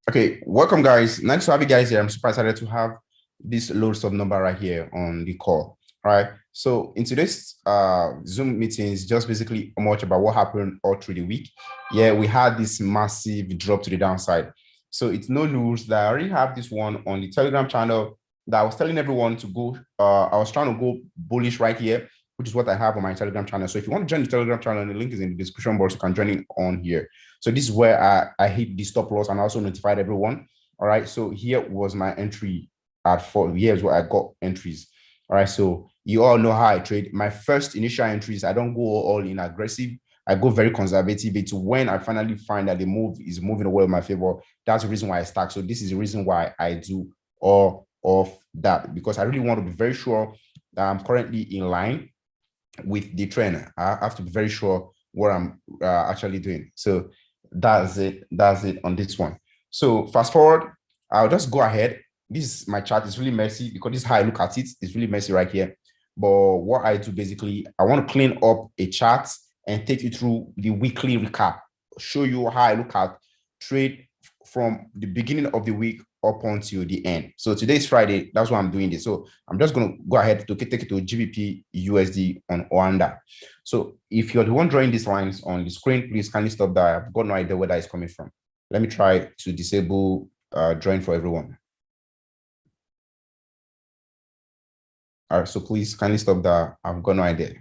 Okay, welcome guys. Nice to have you guys here. I'm super excited to have this loads of number right here on the call. All right. So in today's Zoom meetings, just basically much about what happened all through the week. Yeah, we had this massive drop to the downside. So it's no news that I already have this one on the Telegram channel that I was telling everyone to go. I was trying to go bullish right here, which is what I have on my Telegram channel. So if you want to join the Telegram channel, the link is in the description box. You can join in on here. So this is where I hit the stop loss and also notified everyone. All right. So here was my entry at 4. Here's where I got entries. All right. So you all know how I trade. My first initial entries, I don't go all in aggressive. I go very conservative. It's when I finally find that the move is moving away in my favor. That's the reason why I stack. So this is the reason why I do all of that, because I really want to be very sure that I'm currently in line with the trend. I have to be very sure what I'm actually doing. So that's it on this one. So fast forward, I'll just go ahead. This is my chart. It's really messy because this is how I look at it. It's really messy right here. But what I do basically, I want to clean up a chart and take you through the weekly recap, show you how I look at trade from the beginning of the week up until the end. So today is Friday. That's why I'm doing this. So I'm just going to go ahead to take it to GBP USD on Oanda. So if you're the one drawing these lines on the screen, please kindly stop that. I've got no idea where that is coming from. Let me try to disable drawing for everyone. All right, so please kindly stop that. I've got no idea.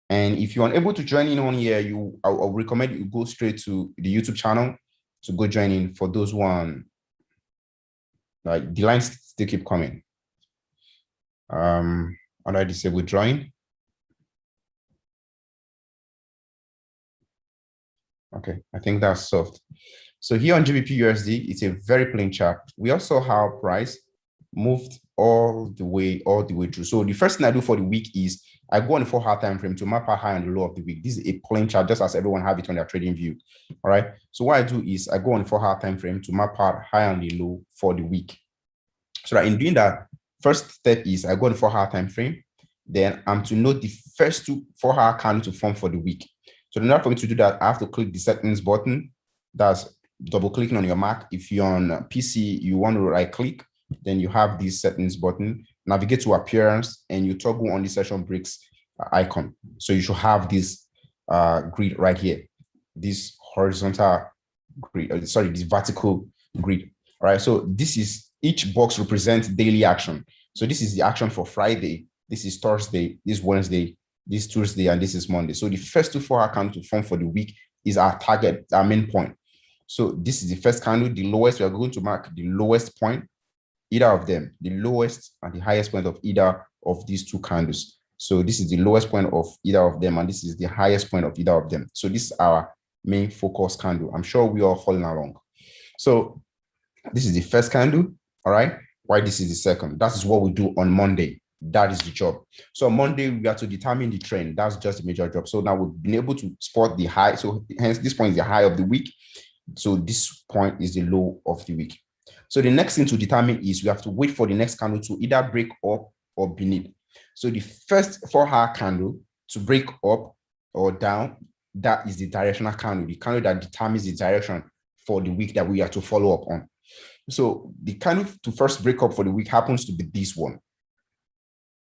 And if you're unable to join in on here, I'll recommend you go straight to the YouTube channel to go join in. For those one, like the lines still keep coming. How do I disable drawing? Okay, I think that's soft. So here on GBP USD, it's a very plain chart. We also have price moved all the way through. So the first thing I do for the week is I go on the 4-hour time frame to map out high and low of the week. This is a plain chart, just as everyone have it on their trading view. All right. So what I do is I go on the 4-hour time frame to map out high and the low for the week. So that in doing that, first step is I go on the 4-hour time frame. Then I'm to note the first 2 4-hour candles to form for the week. So in order for me to do that, I have to click the settings button. That's double clicking on your Mac. If you're on PC, you want to right click, then you have this settings button, navigate to appearance, and you toggle on the session breaks icon. So you should have this grid right here, this horizontal grid, this vertical grid. All right. So this is, each box represents daily action. So this is the action for Friday. This is Thursday, this is Wednesday, this is Tuesday, and this is Monday. So the first 2 4-hour candles to form for the week is our target, our main point. So this is the first candle, the lowest. We are going to mark the lowest point, either of them, the lowest and the highest point of either of these 2 candles. So this is the lowest point of either of them, and this is the highest point of either of them. So this is our main focus candle. I'm sure we are following along. So this is the first candle. All right. Why this is the second? That is what we do on Monday. That is the job. So on Monday, we have to determine the trend. That's just a major job. So now we've been able to spot the high. So hence this point is the high of the week. So this point is the low of the week. So the next thing to determine is we have to wait for the next candle to either break up or beneath. So the first 4-hour candle to break up or down, that is the directional candle, the candle that determines the direction for the week that we have to follow up on. So the candle to first break up for the week happens to be this one.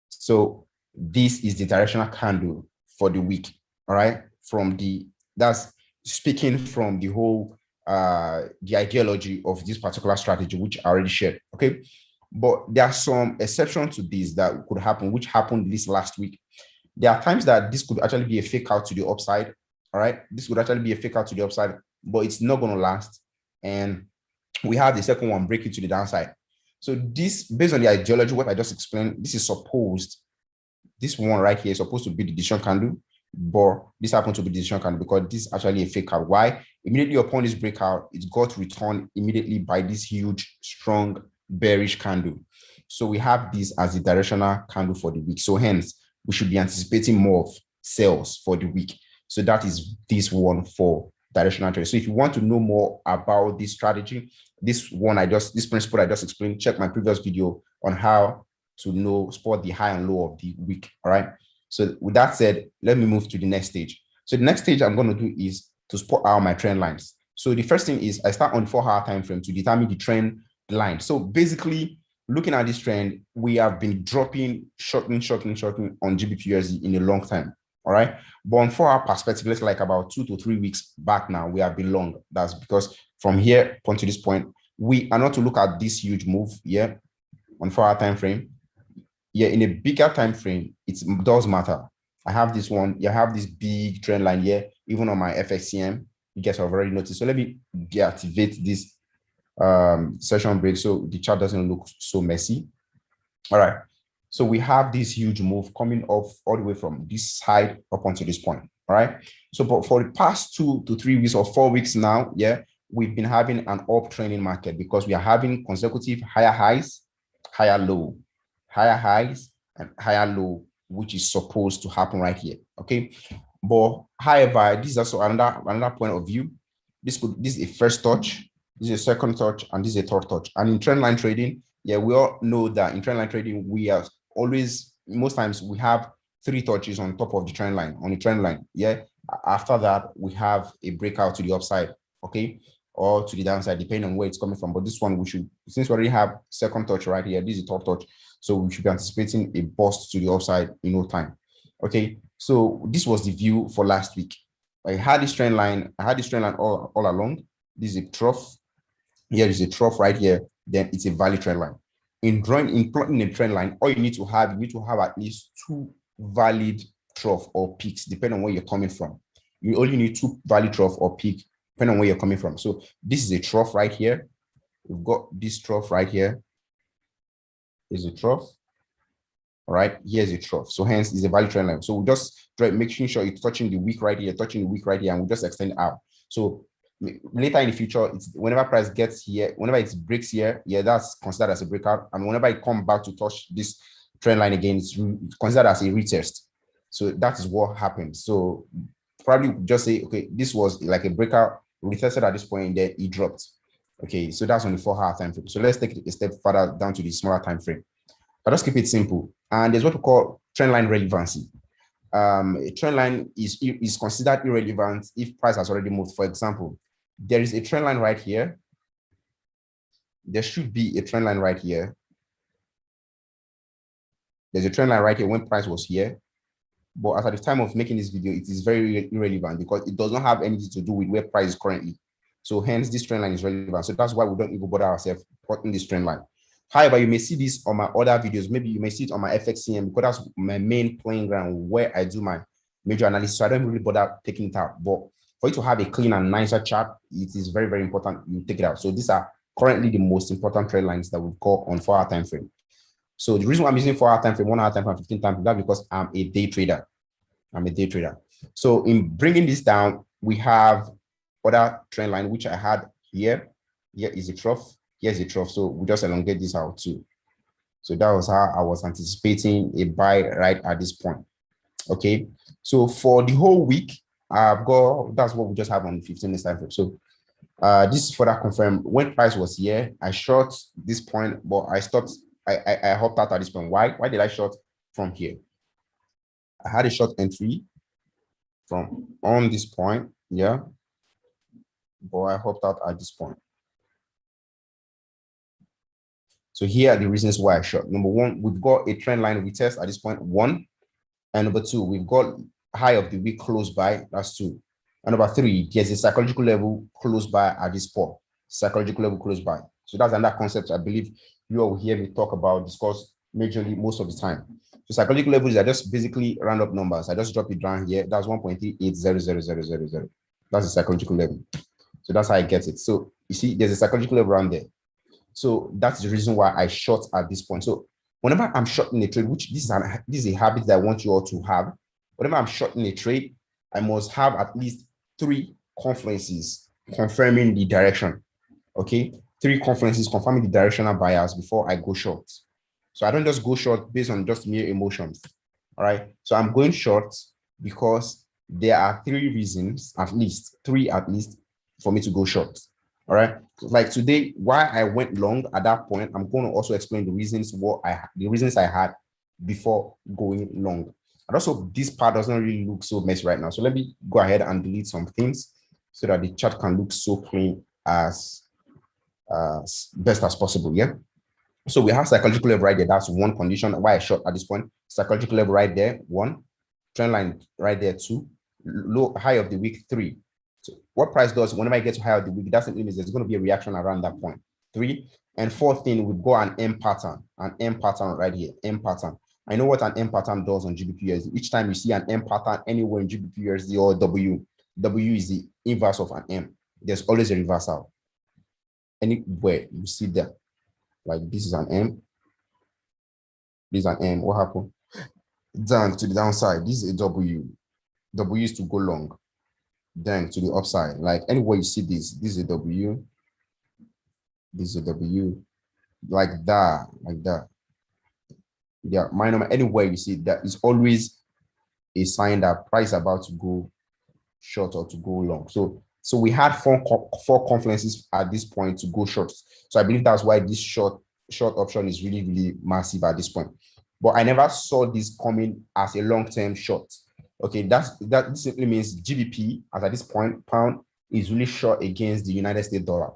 So this is the directional candle for the week. All right. That's speaking from the whole the ideology of this particular strategy, which I already shared. Okay. But there are some exceptions to this that could happen, which happened this last week. There are times that this could actually be a fake out to the upside. All right. This would actually be a fake out to the upside, but it's not going to last. And we have the second one breaking to the downside. So this, based on the ideology, what I just explained, this is supposed, this one right here is supposed to be the decision candle, but this happens to be the decision candle because this is actually a fake out. Why? Immediately upon this breakout, it got returned immediately by this huge, strong, bearish candle. So we have this as the directional candle for the week. So hence, we should be anticipating more of sales for the week. So that is this one for directional trade. So if you want to know more about this strategy, this principle I just explained, check my previous video on how to spot the high and low of the week. All right. So with that said, let me move to the next stage. So the next stage I'm going to do is to spot out my trend lines. So the first thing is I start on the 4-hour time frame to determine the trend line. So basically, looking at this trend, we have been dropping, shortening on GBP/USD in a long time. All right. But on 4-hour perspective, let's like about 2 to 3 weeks back now, we have been long. That's because from here point to this point, we are not to look at this huge move here on 4-hour time frame. Yeah, in a bigger time frame, it does matter. I have this one, you have this big trend line here, even on my FXCM, you guys have already noticed. So let me deactivate this session break so the chart doesn't look so messy. All right. So we have this huge move coming off all the way from this side up onto this point. All right. So but for the past 2 to 3 weeks or 4 weeks now, yeah, we've been having an uptrending market because we are having consecutive higher highs, higher low, higher highs, and higher low, which is supposed to happen right here. Okay. But however, this is also another point of view. This is a first touch, this is a second touch, and this is a third touch. And in trendline trading, yeah, we all know that in trendline trading, we are always, most times we have 3 touches on top of the trend line, on the trend line. Yeah. After that, we have a breakout to the upside, okay, or to the downside, depending on where it's coming from. But this one, we should, since we already have second touch right here, this is third touch. So we should be anticipating a bust to the upside in no time. Okay. So this was the view for last week. I had this trend line, all along. This is a trough. Here is a trough right here. Then it's a valid trend line. In plotting a trend line, all you need to have at least 2 valid trough or peaks, depending on where you're coming from. You only need 2 valid trough or peak, depending on where you're coming from. So this is a trough right here. We've got this trough right here. Is a trough. All right, here's a trough. So hence is a valid trend line. So we just try making sure it's touching the week right here, and we just extend out. So later in the future, it's whenever price gets here, whenever it breaks here, yeah, that's considered as a breakout. And whenever it comes back to touch this trend line again, it's considered as a retest. So that is what happens. So probably just say, okay, this was like a breakout, retested at this point, and then it dropped. Okay, so that's on the 4-hour time frame. So let's take it a step further down to the smaller time frame. But let's keep it simple. And there's what we call trendline relevancy. A trend line is considered irrelevant if price has already moved. For example, there is a trend line right here. There should be a trend line right here. There's a trend line right here when price was here. But at the time of making this video, it is very irrelevant because it does not have anything to do with where price is currently. So hence this trend line is relevant. So that's why we don't even bother ourselves plotting this trend line. However, you may see this on my other videos. Maybe you may see it on my FXCM because that's my main playing ground where I do my major analysis. So I don't really bother taking it out. But for you to have a clean and nicer chart, it is very, very important you take it out. So these are currently the most important trend lines that we've got on 4-hour time frame. So the reason why I'm using 4-hour time frame, 1-hour time frame, 15 time frame, that's because I'm a day trader. So in bringing this down, we have other trend line, which I had here. Here is a trough. Here's a trough. So we just elongate this out too. So that was how I was anticipating a buy right at this point. Okay. So for the whole week, I've got, that's what we just have on the 15 minutes time frame. So this is further confirmed. When price was here, I short this point, but I stopped. I hopped out at this point. Why did I short from here? I had a short entry from on this point, yeah, but I hopped out at this point. So here are the reasons why I short. Number one, we've got a trend line retest at this point, 1. And number 2, we've got high of the week close by, that's 2. And number 3, there's a psychological level close by at this point, psychological level close by. So that's another concept I believe you all will hear me talk about, discuss majorly most of the time. So psychological levels are just basically round up numbers. I just drop it down here. That's 1.38000000. That's the psychological level. So that's how I get it. So you see, there's a psychological level around there. So that's the reason why I short at this point. So whenever I'm shorting a trade, which this is a habit that I want you all to have, whenever I'm shorting a trade, I must have at least 3 confluences confirming the direction. Okay, 3 confluences confirming the directional bias before I go short. So I don't just go short based on just mere emotions. All right. So I'm going short because there are 3 reasons, at least 3 for me to go short. All right. Like today, why I went long at that point, I'm going to also explain the reasons I had before going long. And also, this part doesn't really look so messy right now. So let me go ahead and delete some things so that the chart can look so clean as best as possible. Yeah. So we have psychological level right there. That's one condition why I short at this point. Psychological level right there, 1. Trend line right there, 2. Low high of the week, 3. So what price does whenever I get to high of the week, that simply means there's going to be a reaction around that point. 3. And 4th thing, we've got an M pattern right here, M pattern. I know what an M pattern does on GBP/USD. Each time you see an M pattern anywhere in GBP/USD or W is the inverse of an M. There's always a reversal. Anywhere you see that, like this is an M, this is an M. What happened? Down to the downside. This is a W. W is to go long. Then to the upside. Like anywhere you see this is a W. This is a W. Like that. Yeah, minor. Anywhere you see that is always a sign that price about to go short or to go long. So we had four confluences at this point to go short. So I believe that's why this short option is really, really massive at this point. But I never saw this coming as a long-term short. Okay, that simply means GBP, as at this point, pound is really short against the United States dollar.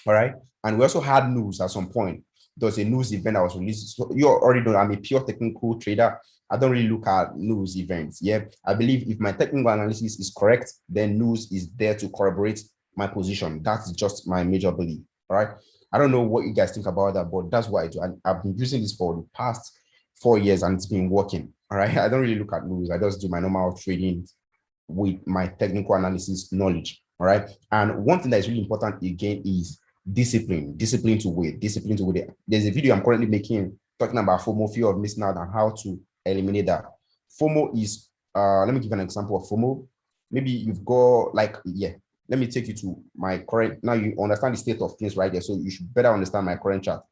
All right. And we also had news at some point. There was a news event that was released. So you already know I'm a pure technical trader. I don't really look at news events. Yeah. I believe if my technical analysis is correct, then news is there to corroborate my position. That's just my major belief. All right. I don't know what you guys think about that, but that's what I do. And I've been using this for the past 4 years and it's been working. All right. I don't really look at news. I just do my normal trading with my technical analysis knowledge. All right. And one thing that is really important again is discipline to wait. There's a video I'm currently making talking about FOMO, fear of missing out, and how to eliminate that. FOMO is, let me give an example of FOMO. Maybe you've got let me take you to my current, now you understand the state of things right there. So you should better understand my current chart.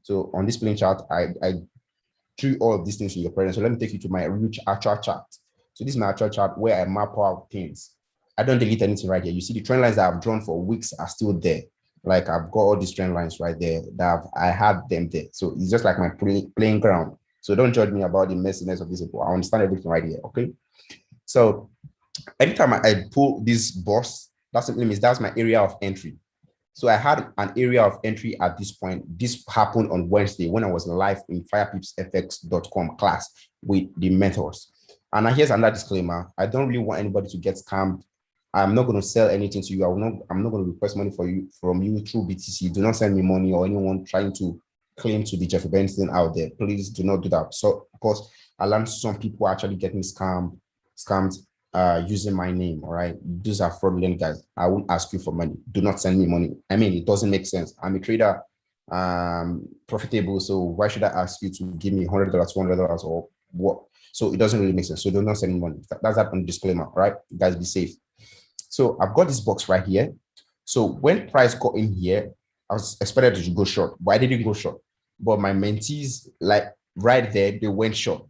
So on this plain chart, I drew all of these things in your presence. So let me take you to my actual chart. So this is my actual chart where I map out things. I don't delete anything right here. You see the trend lines that I've drawn for weeks are still there. Like I've got all these trend lines right there that I have them there. So it's just like my playing ground. So don't judge me about the messiness of this. I understand everything right here. Okay. So anytime I pull this box, that simply means that's my area of entry. So I had an area of entry at this point. This happened on Wednesday when I was live in firepipsfx.com class with the mentors. And here's another disclaimer. I don't really want anybody to get scammed. I'm not going to sell anything to you. I'm not going to request money from you through BTC. Do not send me money or anyone trying to claim to be Jeffrey Benson out there. Please do not do that. So, of course, I learned some people are actually getting scammed using my name. All right. These are fraudulent guys. I won't ask you for money. Do not send me money. I mean, it doesn't make sense. I'm a trader, profitable. So why should I ask you to give me $100, $200 or what? So it doesn't really make sense. So do not send me money. That's that on disclaimer. All right. Guys, be safe. So I've got this box right here. So when price got in here, I was expected to go short, but I didn't go short. But my mentees, like right there, they went short.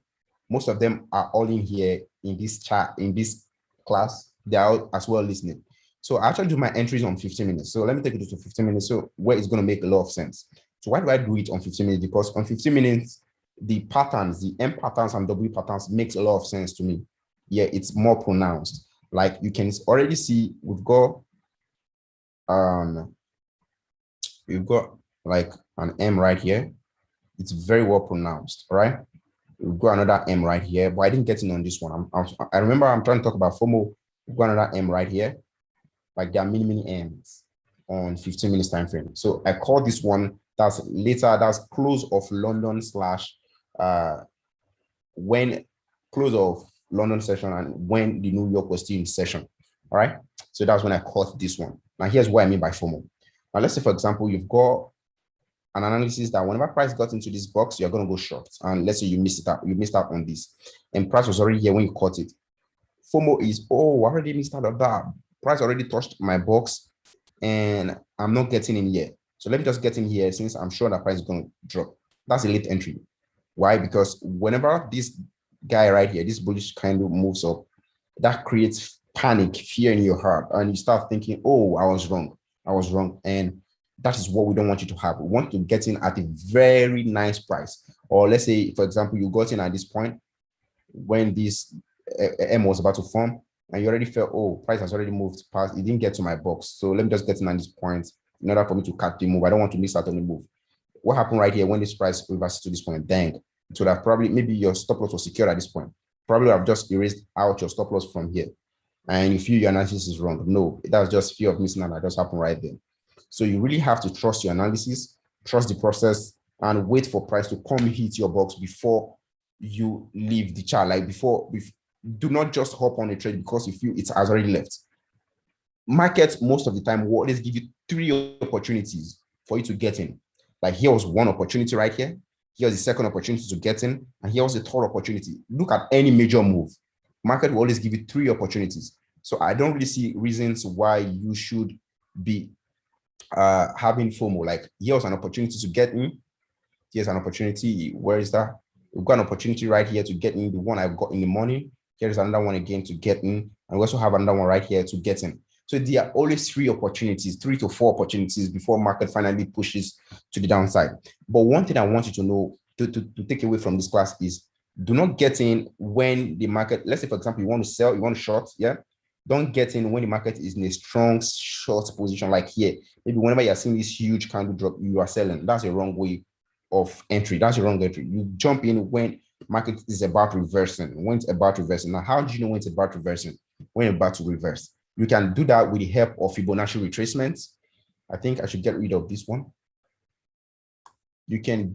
Most of them are all in here in this chat, in this class. They are as well listening. So I actually do my entries on 15 minutes. So let me take it to 15 minutes. So where it's going to make a lot of sense. So why do I do it on 15 minutes? Because on 15 minutes, the patterns, the M patterns and W patterns makes a lot of sense to me. Yeah, it's more pronounced. Like you can already see, we've got like an M right here. It's very well pronounced, all right? We've got another M right here, but I didn't get in on this one. I remember I'm trying to talk about FOMO. We've got another M right here. Like there are many M's on 15 minutes time frame. So I call this one, that's close of London when close of London session and when the New York was still in session. All right. So that's when I caught this one. Now here's what I mean by FOMO. Now let's say, for example, you've got an analysis that whenever price got into this box, you're going to go short. And let's say you missed out on this. And price was already here when you caught it. FOMO is, oh, I already missed out on that. Price already touched my box and I'm not getting in here. So let me just get in here since I'm sure that price is going to drop. That's a late entry. Why? Because whenever this guy right here, this bullish kind of moves up, that creates panic, fear in your heart. And you start thinking, oh, I was wrong. And that is what we don't want you to have. We want to get in at a very nice price. Or let's say, for example, you got in at this point when this M was about to form, and you already felt, oh, price has already moved past, it didn't get to my box. So let me just get in on this point in order for me to catch the move. I don't want to miss out on the move. What happened right here when this price reverses to this point? Dang. It would have probably, maybe your stop loss was secured at this point. Probably have just erased out your stop loss from here. And you feel your analysis is wrong. No, that's just fear of missing out. That just happened right there. So you really have to trust your analysis, trust the process, and wait for price to come hit your box before you leave the chart. Like before, do not just hop on a trade because you feel it has already left. Markets, most of the time, will always give you 3 opportunities for you to get in. Like here was one opportunity right here. Here's the second opportunity to get in. And here was the third opportunity. Look at any major move. Market will always give you 3 opportunities. So I don't really see reasons why you should be having FOMO. Like here's an opportunity to get in. Here's an opportunity. Where is that? We've got an opportunity right here to get in, the one I've got in the morning. Here's another one again to get in. And we also have another one right here to get in. So there are always 3 opportunities, 3 to 4 opportunities before market finally pushes to the downside. But one thing I want you to know, to take away from this class is, do not get in when the market, let's say, for example, you want to sell, you want to short, yeah? Don't get in when the market is in a strong short position like here. Maybe whenever you're seeing this huge candle drop, you are selling. That's a wrong way of entry. That's a wrong entry. You jump in when market is about reversing, when it's about reversing. Now, how do you know when it's about reversing? When it's about to reverse. You can do that with the help of Fibonacci retracements. I think I should get rid of this one. You can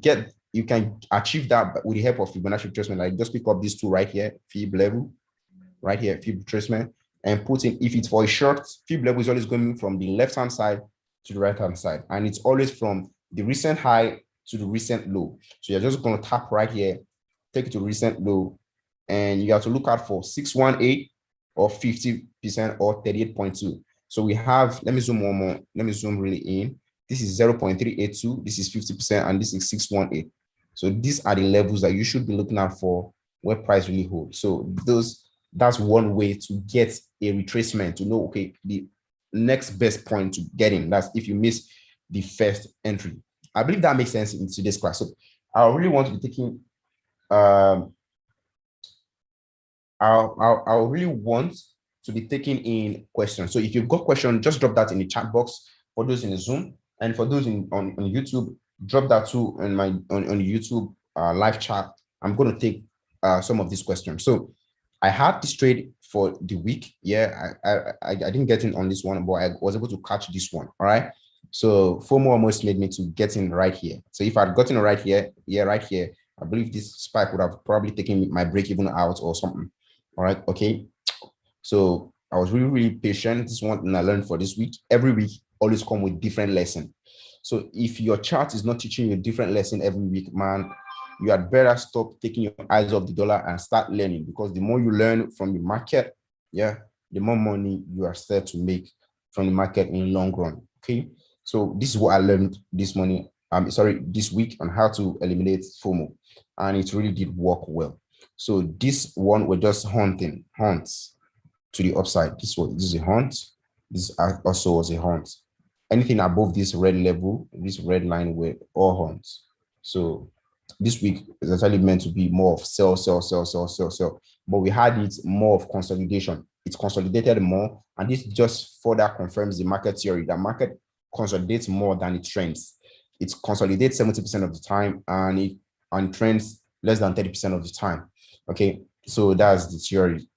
achieve that with the help of Fibonacci retracement. Like just pick up these 2 right here, Fib level, right here, Fib retracement, and put in, if it's for a short, Fib level is always going from the left-hand side to the right-hand side. And it's always from the recent high to the recent low. So you're just going to tap right here, take it to recent low, and you have to look out for 618 or 50% or 38.2. So we have, let me zoom one more. Let me zoom really in. This is 0.382. This is 50%, and this is 618. So these are the levels that you should be looking out for where price really holds. So that's one way to get a retracement, to know, okay, the next best point to get in. That's if you miss the first entry. I believe that makes sense in today's class. So I really want to be taking, I really want to be taking in questions. So if you've got questions, just drop that in the chat box for those in the Zoom, and for those on YouTube, drop that too on YouTube live chat. I'm going to take some of these questions. So I had this trade for the week. Yeah, I didn't get in on this one, but I was able to catch this one. All right. So FOMO almost made me to get in right here. So if I'd gotten right here, right here, I believe this spike would have probably taken my break even out or something. All right. Okay. So I was really, really patient. This is one thing I learned for this week. Every week always come with different lesson. So if your chart is not teaching you a different lesson every week, man, you had better stop taking your eyes off the dollar and start learning, because the more you learn from the market, yeah, the more money you are set to make from the market in the long run. Okay. So this is what I learned this week on how to eliminate FOMO, and it really did work well. So this one we're just hunts to the upside. This is a hunt. This also was a hunt. Anything above this red level, this red line, were all hunts. So this week is actually meant to be more of sell. But we had it more of consolidation. It's consolidated more, and this just further confirms the market theory that market consolidates more than it trends. It consolidates 70% of the time, and it trends less than 30% of the time. Okay, so that's the theory.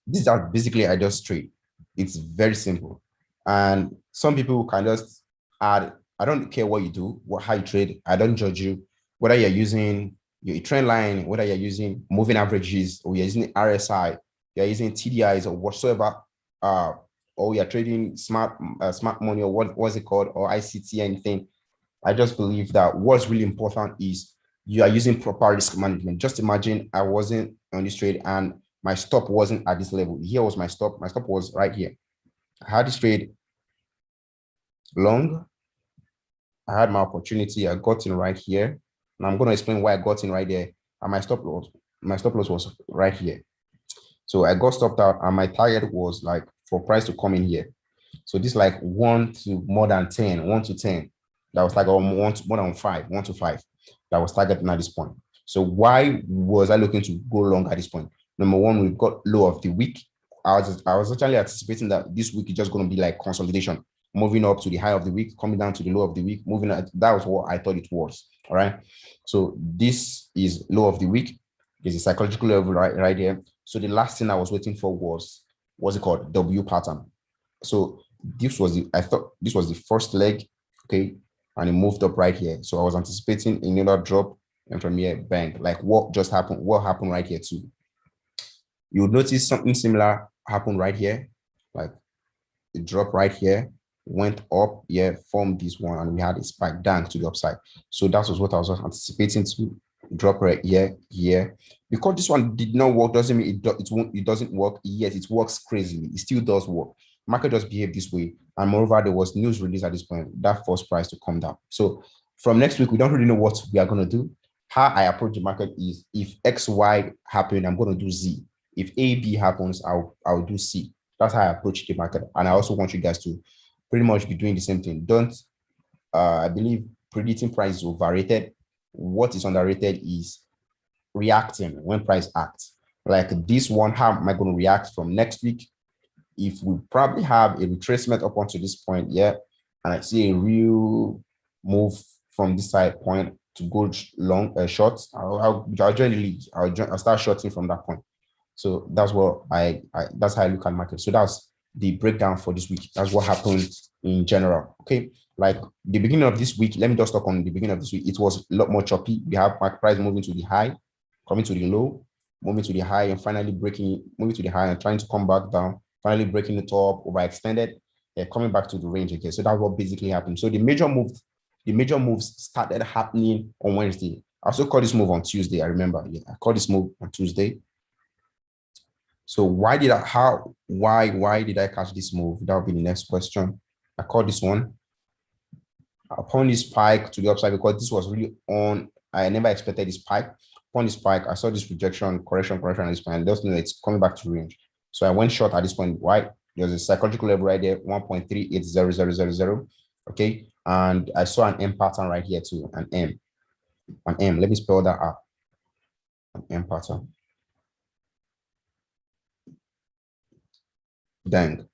This is basically I just trade. It's very simple, and some people can just add. I don't care what you do, how you trade. I don't judge you, whether you're using your trend line, whether you're using moving averages, or you're using RSI, you're using TDIs or whatsoever, or you're trading smart money, or what's it called, or ICT, anything. I just believe that what's really important is you are using proper risk management. Just imagine I wasn't on this trade and my stop wasn't at this level. Here was my stop. My stop was right here. I had this trade long. I had my opportunity. I got in right here. And I'm going to explain why I got in right there. And my stop loss was right here. So I got stopped out, and my target was like for price to come in here. So this like 1 to more than 10, 1 to 10. That was like more than 5, 1 to 5. That was targeting at this point. So why was I looking to go long at this point? Number one, we've got low of the week. I was actually anticipating that this week is just going to be like consolidation, moving up to the high of the week, coming down to the low of the week, moving up. That was what I thought it was. All right. So this is low of the week. There's a psychological level right here. So the last thing I was waiting for was, what's it called? W pattern. So I thought this was the first leg. Okay. And it moved up right here. So I was anticipating another drop, and from here, bang. Like what just happened? What happened right here too? You would notice something similar happened right here. Like it dropped right here, went up here, formed this one, and we had a spike down to the upside. So that was what I was anticipating to drop right here. Because this one did not work, doesn't mean it doesn't work. Yes, it works crazily. It still does work. Market just behave this way. And moreover, there was news release at this point that forced price to come down. So from next week, we don't really know what we are going to do. How I approach the market is, if X, Y happen, I'm going to do Z. If A, B happens, I'll do C. That's how I approach the market. And I also want you guys to pretty much be doing the same thing. Don't, I believe predicting price is overrated. What is underrated is reacting when price acts. Like this one, how am I going to react from next week? If we probably have a retracement up until this point, yeah, and I see a real move from this side point to go long, short, I'll join the lead. I'll start shorting from that point. So that's what that's how I look at market. So that's the breakdown for this week. That's what happened in general. Okay, like the beginning of this week, let me just talk on the beginning of this week. It was a lot more choppy. We have market price moving to the high, coming to the low, moving to the high, and finally moving to the high and trying to come back down, finally breaking the top, overextended, coming back to the range again. So that's what basically happened. So the major moves started happening on Wednesday. I also called this move on Tuesday. I remember. Yeah, I called this move on Tuesday. So why did I catch this move? That will be the next question. I caught this one upon this spike to the upside because this was really on. I never expected this spike. Upon this spike, I saw this rejection, correction at this point. And just know it's coming back to range. So I went short at this point. Why? There's a psychological level right there, 1.38000. Okay. And I saw an M pattern right here too. An M. Let me spell that out. An M pattern. Dang.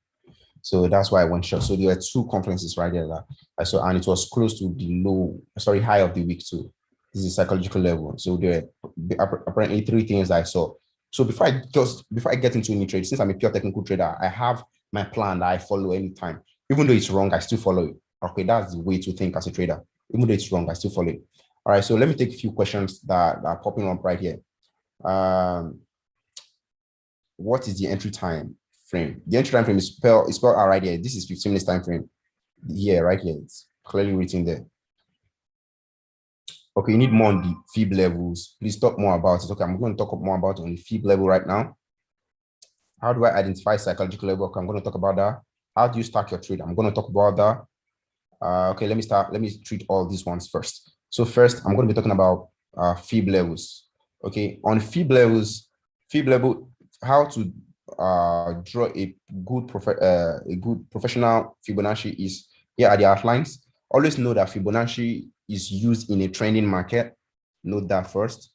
So that's why I went short. So there were two conferences right there that I saw, and it was close to the high of the week too. This is psychological level. So there were apparently three things that I saw. So before I get into any trade, since I'm a pure technical trader, I have my plan that I follow anytime. Even though it's wrong, I still follow it. Okay, that's the way to think as a trader. Even though it's wrong, I still follow it. All right, so let me take a few questions that are popping up right here. What is the entry time frame? The entry time frame is spelled out right here. This is 15 minutes time frame. Here, right here, it's clearly written there. Okay, you need more on the Fib levels. Please talk more about it. Okay, I'm going to talk more about it on the Fib level right now. How do I identify psychological level? Okay, I'm going to talk about that. How do you start your trade? I'm going to talk about that. Okay, let me treat all these ones first. So first, I'm going to be talking about Fib levels. Okay, on Fib level, how to draw a good professional Fibonacci is here are the outlines. Always know that Fibonacci is used in a trending market. Note that first.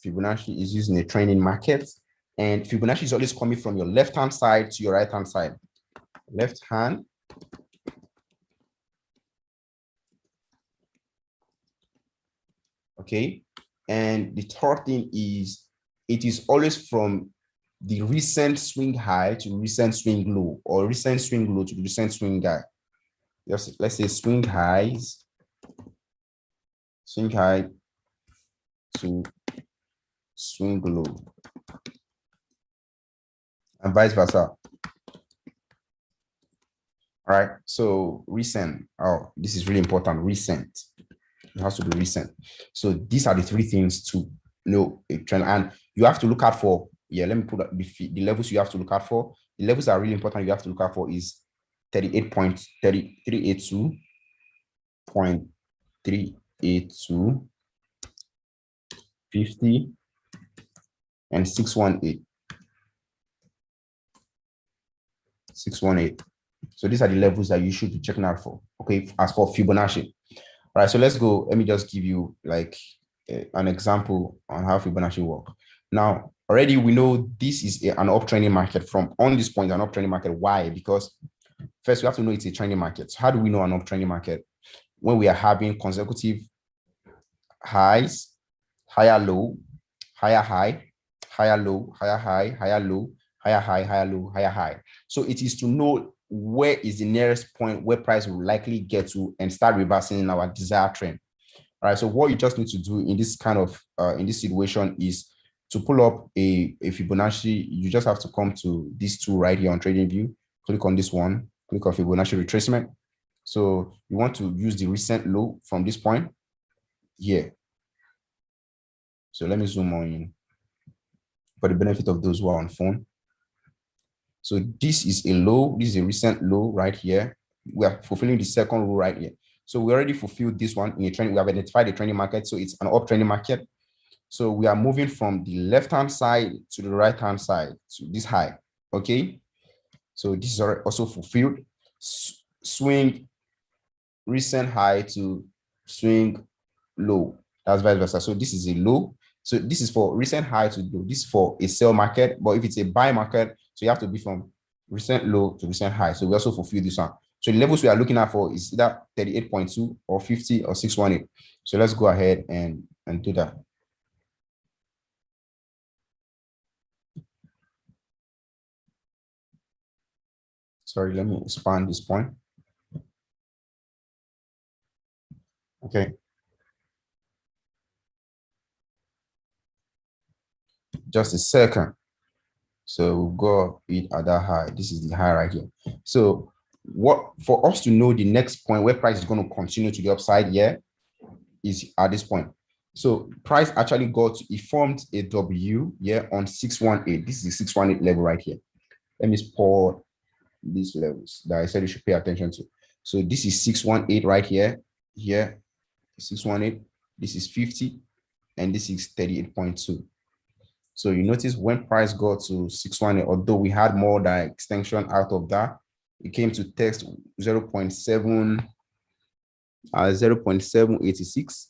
Fibonacci is used in a trending market, and Fibonacci is always coming from your left-hand side to your right-hand side. Left hand. Okay. And the third thing is it is always from the recent swing high to recent swing low, or recent swing low to the recent swing high. Just let's say swing high to swing low, and vice versa. All right. So recent. Oh, this is really important. Recent. It has to be recent. So these are the three things to know a trend, and you have to look out for. Yeah, let me put the levels you have to look out for. The levels that are really important you have to look out for is 38.382, 0.382, 50, and 618. 618. So these are the levels that you should be checking out for. Okay, as for Fibonacci. All right, so let's go. Let me just give you like an example on how Fibonacci work. Now, already we know this is an uptrending market from on this point, an uptrending market. Why? Because first we have to know it's a trending market. So how do we know an uptrending market? When we are having consecutive highs, higher low, higher high, higher low, higher high, higher low, higher high, higher low, higher high. So it is to know where is the nearest point where price will likely get to and start reversing in our desired trend. All right. So what you just need to do in this kind of in this situation is to pull up a Fibonacci. You just have to come to these two right here on Trading View. Click on this one. Click on Fibonacci retracement. So you want to use the recent low from this point here. So let me zoom on in for the benefit of those who are on phone. So this is a low. This is a recent low right here. We are fulfilling the second rule right here. So we already fulfilled this one in a trend. We have identified the trending market. So it's an uptrending market. So we are moving from the left-hand side to the right-hand side to this high. Okay. So this is also fulfilled. Swing recent high to swing low. That's vice versa. So this is a low. So this is for recent high to low. This is for a sell market. But if it's a buy market, so you have to be from recent low to recent high. So we also fulfill this one. So the levels we are looking at for is either 38.2 or 50 or 618. So let's go ahead and do that. Sorry, let me expand this point. Okay. Just a second. So we'll go it at that high. This is the high right here. So what for us to know the next point where price is going to continue to the upside here is at this point. So price actually it formed a W here on 618. This is the 618 level right here. Let me spot these levels that I said you should pay attention to. So this is 618 right here, 618. This is 50, and this is 38.2. So you notice when price got to 618, although we had more than extension out of that, it came to test 0.786.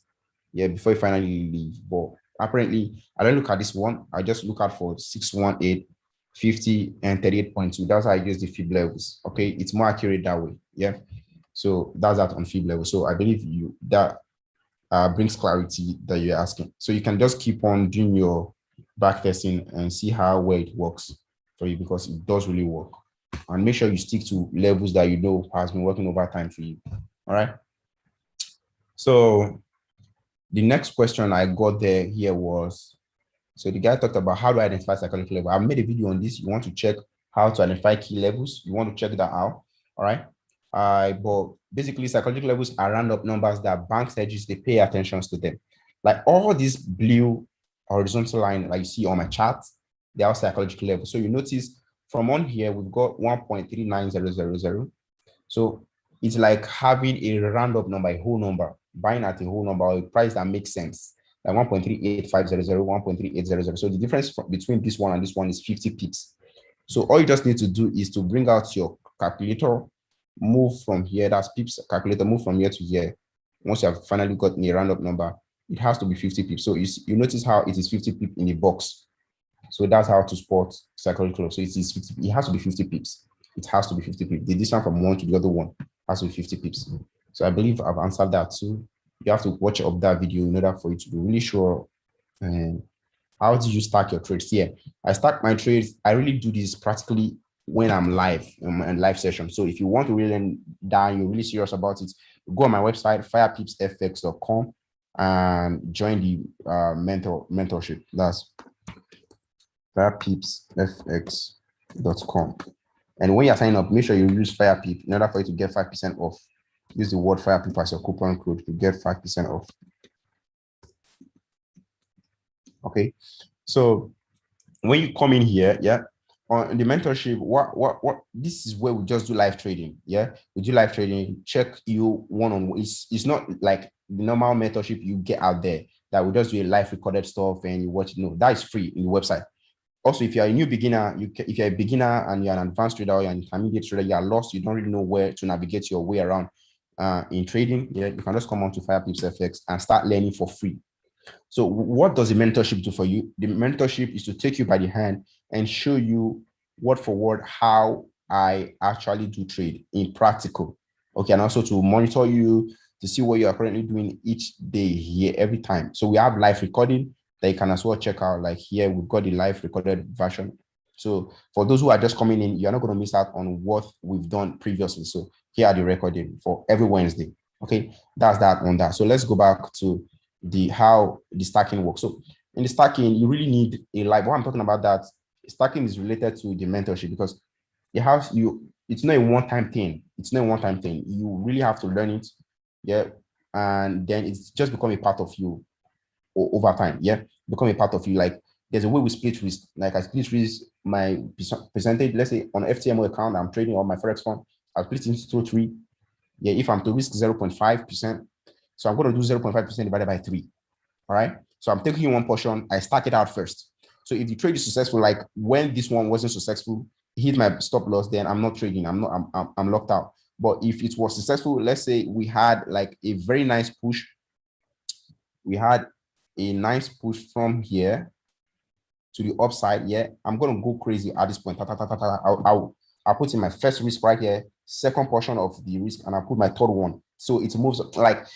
Yeah, before it finally leave. But apparently, I don't look at this one. I just look at for 618, 50, and 38.2. That's how I use the Fib levels. Okay, it's more accurate that way. Yeah. So that's that on Fib level. So I believe that brings clarity that you're asking. So you can just keep on doing your back testing and see how well it works for you, because it does really work. And make sure you stick to levels that you know has been working over time for you. All right. So the next question I got here was, so the guy talked about how do I identify psychological level. I made a video on this. You want to check how to identify key levels. You want to check that out. All right. But basically psychological levels are random numbers that banks hedges, they pay attention to them. Like all these blue horizontal line like you see on my chart, they are psychological levels. So you notice from on here, we've got 1.39000. So it's like having a random number, a whole number, buying at a whole number, or a price that makes sense. Like 1.38500, 1.3800. So the difference between this one and this one is 50 pips. So all you just need to do is to bring out your calculator, move from here, that's pips calculator, move from here to here. Once you have finally gotten a random number, it has to be 50 pips. So you notice how it is 50 pips in a box. So that's how to spot psychological. So it is 50, it has to be 50 pips. It has to be 50 pips. The distance from one to the other one has to be 50 pips. So I believe I've answered that too. You have to watch up that video in order for you to be really sure. And how do you start your trades? Yeah, I start my trades. I really do this practically when I'm live in live session. So if you want to really learn that, you're really serious about it, go on my website, firepipsfx.com, and join the mentorship. That's firepipsfx.com. And when you're signing up, make sure you use FirePip in order for you to get 5% off. Use the word FirePip as your coupon code to get 5% off. Okay, so when you come in here, yeah, on the mentorship, what this is where we just do live trading. Yeah, we do live trading, check you one-on-one. It's not like the normal mentorship you get out there that we just do a live recorded stuff and you watch it. No, that is free in the website. Also, if you're a new beginner, if you're a beginner and you're an advanced trader or you're an intermediate trader, you're lost, you don't really know where to navigate your way around in trading, yeah, you can just come on to Firepips FX and start learning for free. So what does the mentorship do for you? The mentorship is to take you by the hand and show you word for word how I actually do trade in practical. Okay, and also to monitor you to see what you are currently doing each day here every time. So we have live recording that you can as well check out. Like here, we've got the live recorded version. So for those who are just coming in, you're not going to miss out on what we've done previously. So here are the recording for every Wednesday. Okay, that's that on that. So let's go back to how the stacking works. So in the stacking, you really need a live. What I'm talking about, that stacking is related to the mentorship, because it has you. It's not a one-time thing. It's not a one-time thing. You really have to learn it, yeah, and then it's just become a part of you over time, yeah, become a part of you. Like there's a way we split risk. Like I split risk my percentage. Let's say on FTMO account, I'm trading on my Forex fund. I split into 3. Yeah, if I'm to risk 0.5%, so I'm going to do 0.5% divided by 3. All right. So I'm taking one portion. I stack it out first. So if the trade is successful, like when this one wasn't successful, hit my stop loss, then I'm not trading. I'm locked out. But if it was successful, let's say we had like a very nice push. We had a nice push from here to the upside. Yeah, I'm going to go crazy at this point. I'll put in my first risk right here, second portion of the risk, and I'll put my third one. So it moves like,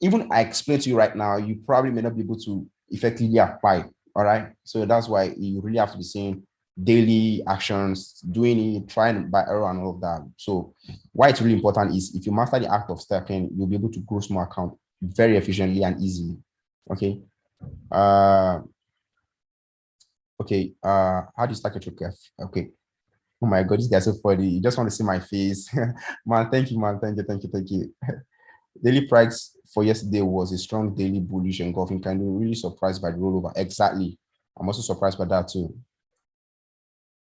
even I explain to you right now, you probably may not be able to effectively apply. All right. So that's why you really have to be saying daily actions, doing it, trying by error and all of that. So why it's really important is if you master the act of stacking, you'll be able to grow small account very efficiently and easily. Okay. Okay. How do you stack a trade? Okay. Oh my God, this guy's so funny. You just want to see my face. Man, thank you, man. Thank you. Daily price for yesterday was a strong daily bullish engulfing candle. Really surprised by the rollover. Exactly. I'm also surprised by that too.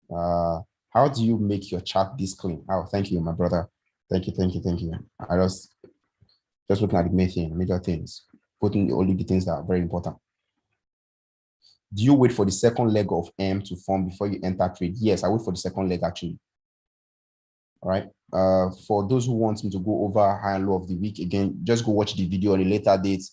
How do you make your chart this clean? Oh, thank you, my brother. Thank you. I just looking at the major things, putting only the things that are very important. Do you wait for the second leg of M to form before you enter trade? Yes, I wait for the second leg actually. All right. For those who want me to go over high and low of the week, again, just go watch the video on a later date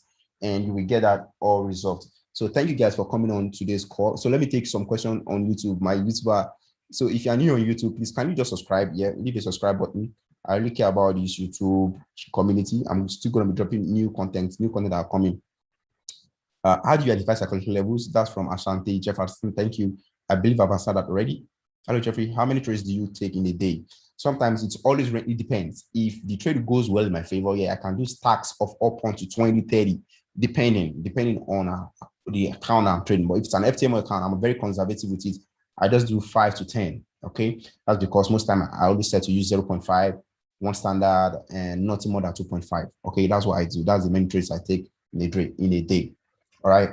and you will get that all resolved. So thank you guys for coming on today's call. So let me take some questions on YouTube. My YouTuber. So if you're new on YouTube, please can you just subscribe? Yeah, leave a subscribe button. I really care about this YouTube community. I'm still going to be dropping new content that are coming. How do you identify psychological levels? That's from Ashanti Jefferson. Thank you. I believe I've answered that already. Hello, Jeffrey. How many trades do you take in a day? Sometimes it depends. If the trade goes well in my favor, yeah, I can do stacks of up onto 20, 30, depending on the account I'm trading. But if it's an FTMO account, I'm very conservative with it. I just do 5 to 10. Okay. That's because most time I always set to use 0.5, one standard, and nothing more than 2.5. Okay. That's what I do. That's the many trades I take in a day. All right.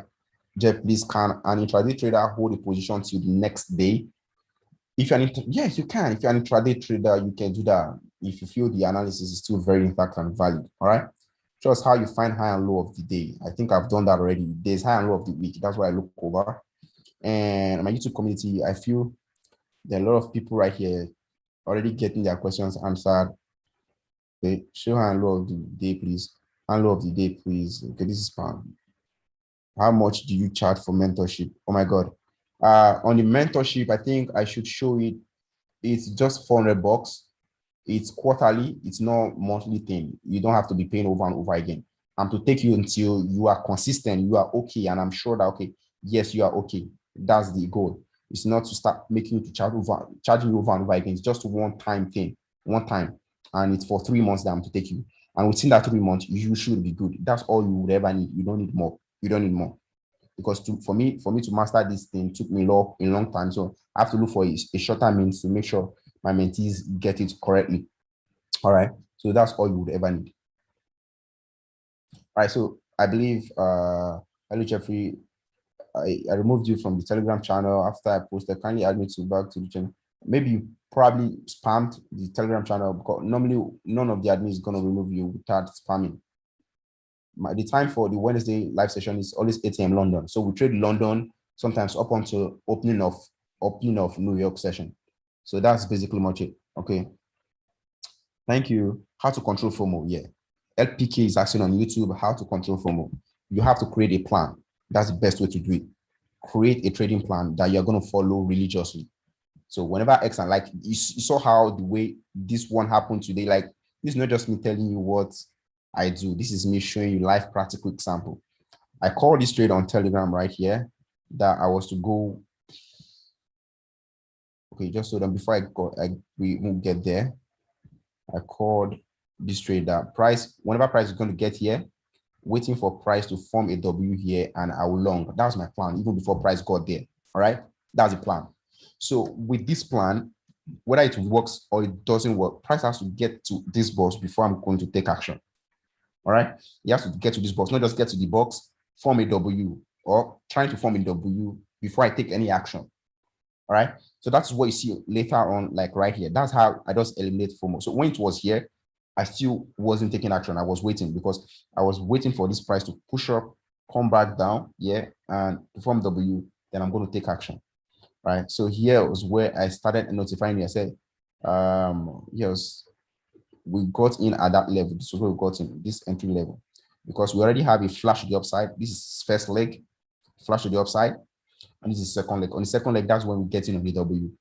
Jeff, please, can an intraday trader hold a position till the next day? If you're yes, you can. If you're an intraday trader, you can do that. If you feel the analysis is still very intact and valid. All right. Just how you find high and low of the day. I think I've done that already. There's high and low of the week. That's what I look over. And my YouTube community, I feel there are a lot of people right here already getting their questions answered. Okay, show high and low of the day, please. High and low of the day, please. Okay, this is spam. How much do you charge for mentorship? Oh my God. On the mentorship, I think I should show it. It's just $400. It's quarterly. It's not monthly thing. You don't have to be paying over and over again. I'm to take you until you are consistent, you are okay, and I'm sure that okay, yes, you are okay. That's the goal. It's not to start making you to charging you over and over again. It's just one time thing, one time, and it's for 3 months that I'm to take you. And within that 3 months, you should be good. That's all you would ever need. You don't need more. You don't need more. Because for me to master this thing took me a long time. So I have to look for a shorter means to make sure my mentees get it correctly. All right. So that's all you would ever need. All right. So I believe, hello, Jeffrey. I removed you from the Telegram channel after I posted. Kindly add me back to the channel. Maybe you probably spammed the Telegram channel because normally none of the admins is going to remove you without spamming. The time for the Wednesday live session is always 8 a.m. London. So we trade London sometimes up until opening of New York session. So that's basically much it. Okay. Thank you. How to control FOMO? Yeah. LPK is asking on YouTube how to control FOMO. You have to create a plan. That's the best way to do it. Create a trading plan that you're going to follow religiously. So whenever X and like you saw how the way this one happened today, like this is not just me telling you what I do. This is me showing you live practical example. I called this trade on Telegram right here that I was to go. Okay, just so that before we won't get there, I called this trade that price, whenever price is going to get here, waiting for price to form a W here and I will long. That was my plan even before price got there. All right, that's the plan. So with this plan, whether it works or it doesn't work, price has to get to this box before I'm going to take action. All right, you have to get to this box, not just get to the box, form a W or trying to form a W before I take any action. All right, so that's what you see later on, like right here. That's how I just eliminate FOMO. So when it was here, I still wasn't taking action. I was waiting because I was waiting for this price to push up, come back down, yeah, and form W. Then I'm going to take action, right? So here was where I started notifying you. I said, yes, we got in at that level. So we got in this entry level because we already have a flash to the upside. This is first leg, flash to the upside, and this is second leg. On the second leg, that's when we get in on the W.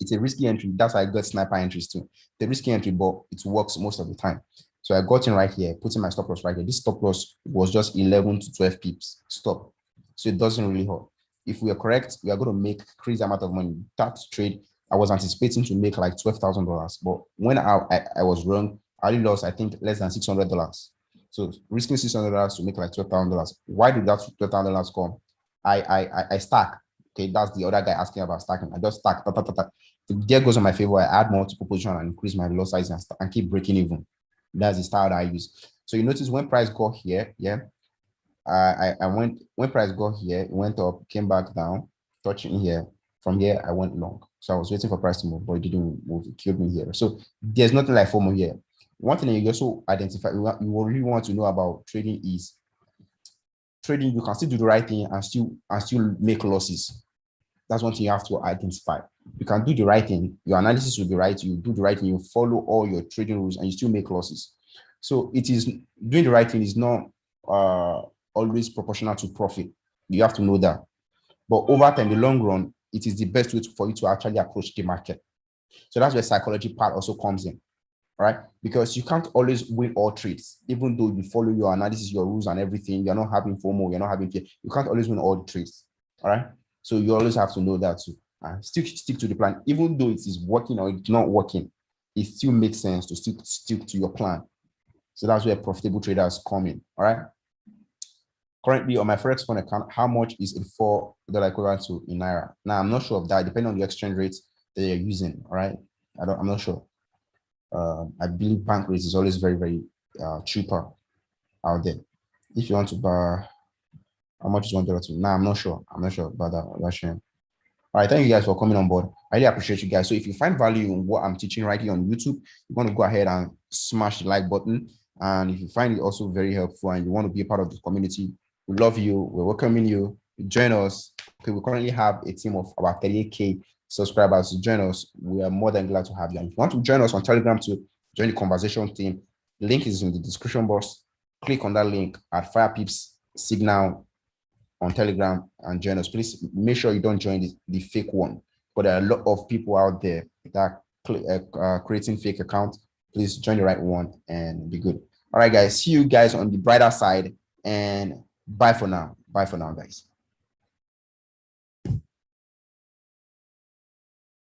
It's a risky entry. That's how I got sniper entries too. The risky entry, but it works most of the time. So I got in right here, putting my stop loss right here. This stop loss was just 11 to 12 pips stop. So it doesn't really hurt. If we are correct, we are going to make crazy amount of money. That trade, I was anticipating to make like $12,000. But when I was wrong, I only lost, I think, less than $600. So risking $600 to make like $12,000. Why did that $12,000 come? I stack. Okay, that's the other guy asking about stacking. I just stack. If there goes on my favor, I add multiple position and increase my loss size and keep breaking even. That's the style that I use. So you notice when price got here, yeah, I went, when price got here, it went up, came back down, touching here. From here, I went long. So I was waiting for price to move, but it didn't move. It killed me here. So there's nothing like FOMO here. One thing that you also identify, you really want to know about trading is trading. You can still do the right thing and still make losses. That's one thing you have to identify. You can do the right thing. Your analysis will be right. You do the right thing. You follow all your trading rules and you still make losses. So it is doing the right thing is not always proportional to profit. You have to know that. But over time, the long run, it is the best way for you to actually approach the market. So that's where psychology part also comes in, right? Because you can't always win all trades, even though you follow your analysis, your rules and everything. You're not having FOMO. You're not having fear. You can't always win all the trades, all right? So you always have to know that too. Stick to the plan, even though it is working or it's not working. It still makes sense to stick to your plan. So that's where profitable traders come in. All right. Currently on my Forex fund account, how much is it $4 equivalent to in Naira? Now I'm not sure of that, depending on the exchange rate that you're using. All right. I'm not sure. I believe bank rates is always very, very cheaper out there. If you want to buy, how much is $1 to? Nah, I'm not sure. I'm not sure about that. All right, thank you guys for coming on board. I really appreciate you guys. So if you find value in what I'm teaching right here on YouTube, you want to go ahead and smash the like button. And if you find it also very helpful and you want to be a part of the community, we love you. We're welcoming you. Join us. Okay, we currently have a team of about 38K subscribers. Join us. We are more than glad to have you. And if you want to join us on Telegram to join the conversation team, the link is in the description box. Click on that link at Fire Pips Signal on Telegram and join us. Please make sure you don't join the fake one. But there are a lot of people out there that are creating fake accounts. Please join the right one and be good. All right, guys. See you guys on the brighter side and bye for now. Bye for now, guys.